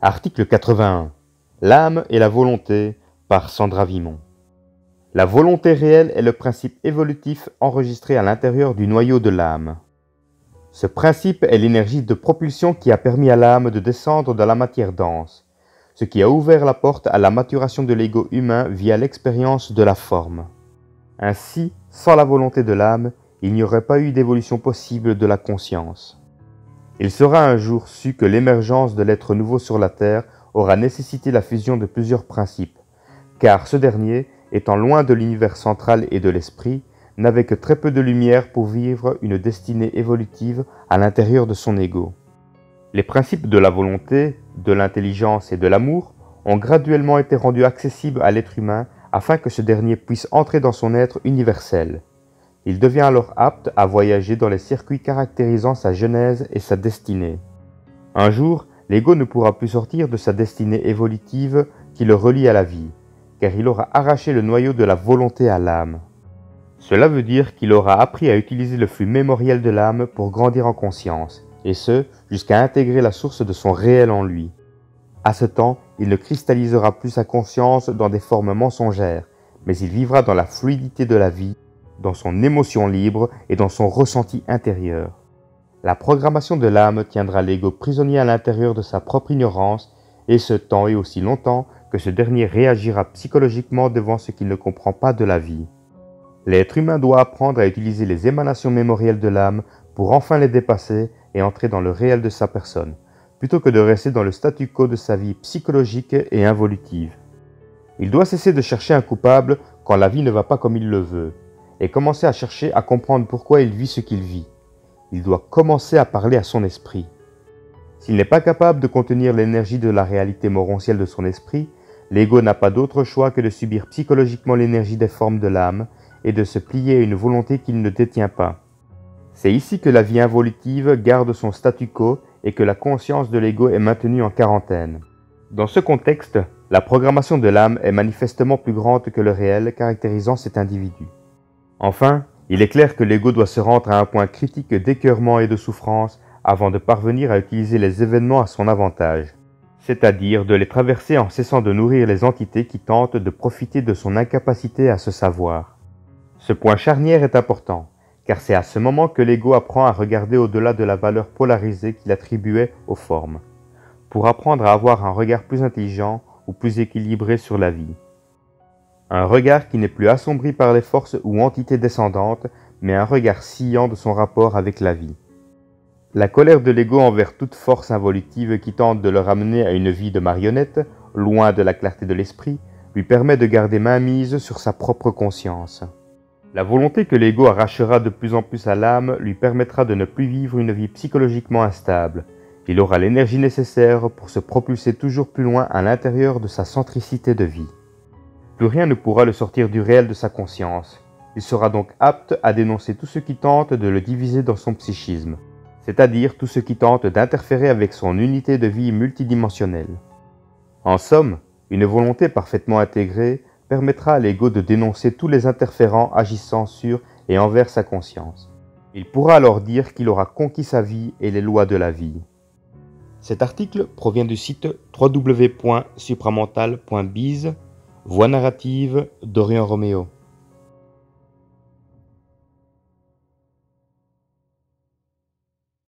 Article 81. L'âme et la volonté par Sandra Vimont. La volonté réelle est le principe évolutif enregistré à l'intérieur du noyau de l'âme. Ce principe est l'énergie de propulsion qui a permis à l'âme de descendre dans la matière dense, ce qui a ouvert la porte à la maturation de l'ego humain via l'expérience de la forme. Ainsi, sans la volonté de l'âme, il n'y aurait pas eu d'évolution possible de la conscience. Il sera un jour su que l'émergence de l'être nouveau sur la Terre aura nécessité la fusion de plusieurs principes, car ce dernier, étant loin de l'univers central et de l'esprit, n'avait que très peu de lumière pour vivre une destinée évolutive à l'intérieur de son ego. Les principes de la volonté, de l'intelligence et de l'amour ont graduellement été rendus accessibles à l'être humain afin que ce dernier puisse entrer dans son être universel. Il devient alors apte à voyager dans les circuits caractérisant sa genèse et sa destinée. Un jour, l'ego ne pourra plus sortir de sa destinée évolutive qui le relie à la vie, car il aura arraché le noyau de la volonté à l'âme. Cela veut dire qu'il aura appris à utiliser le flux mémoriel de l'âme pour grandir en conscience, et ce, jusqu'à intégrer la source de son réel en lui. À ce temps, il ne cristallisera plus sa conscience dans des formes mensongères, mais il vivra dans la fluidité de la vie, dans son émotion libre et dans son ressenti intérieur. La programmation de l'âme tiendra l'ego prisonnier à l'intérieur de sa propre ignorance, et ce tant et aussi longtemps que ce dernier réagira psychologiquement devant ce qu'il ne comprend pas de la vie. L'être humain doit apprendre à utiliser les émanations mémorielles de l'âme pour enfin les dépasser et entrer dans le réel de sa personne, plutôt que de rester dans le statu quo de sa vie psychologique et involutive. Il doit cesser de chercher un coupable quand la vie ne va pas comme il le veut, et commencer à chercher à comprendre pourquoi il vit ce qu'il vit. Il doit commencer à parler à son esprit. S'il n'est pas capable de contenir l'énergie de la réalité moroncielle de son esprit, l'ego n'a pas d'autre choix que de subir psychologiquement l'énergie des formes de l'âme et de se plier à une volonté qu'il ne détient pas. C'est ici que la vie involutive garde son statu quo et que la conscience de l'ego est maintenue en quarantaine. Dans ce contexte, la programmation de l'âme est manifestement plus grande que le réel caractérisant cet individu. Enfin, il est clair que l'ego doit se rendre à un point critique d'écœurement et de souffrance avant de parvenir à utiliser les événements à son avantage, c'est-à-dire de les traverser en cessant de nourrir les entités qui tentent de profiter de son incapacité à se savoir. Ce point charnière est important, car c'est à ce moment que l'ego apprend à regarder au-delà de la valeur polarisée qu'il attribuait aux formes, pour apprendre à avoir un regard plus intelligent ou plus équilibré sur la vie. Un regard qui n'est plus assombri par les forces ou entités descendantes, mais un regard sciant de son rapport avec la vie. La colère de l'ego envers toute force involutive qui tente de le ramener à une vie de marionnette, loin de la clarté de l'esprit, lui permet de garder mainmise sur sa propre conscience. La volonté que l'ego arrachera de plus en plus à l'âme lui permettra de ne plus vivre une vie psychologiquement instable. Il aura l'énergie nécessaire pour se propulser toujours plus loin à l'intérieur de sa centricité de vie. Plus rien ne pourra le sortir du réel de sa conscience. Il sera donc apte à dénoncer tout ce qui tente de le diviser dans son psychisme, c'est-à-dire tout ce qui tente d'interférer avec son unité de vie multidimensionnelle. En somme, une volonté parfaitement intégrée permettra à l'ego de dénoncer tous les interférents agissant sur et envers sa conscience. Il pourra alors dire qu'il aura conquis sa vie et les lois de la vie. Cet article provient du site www.supramental.biz. Voix narrative d'Orion Roméo.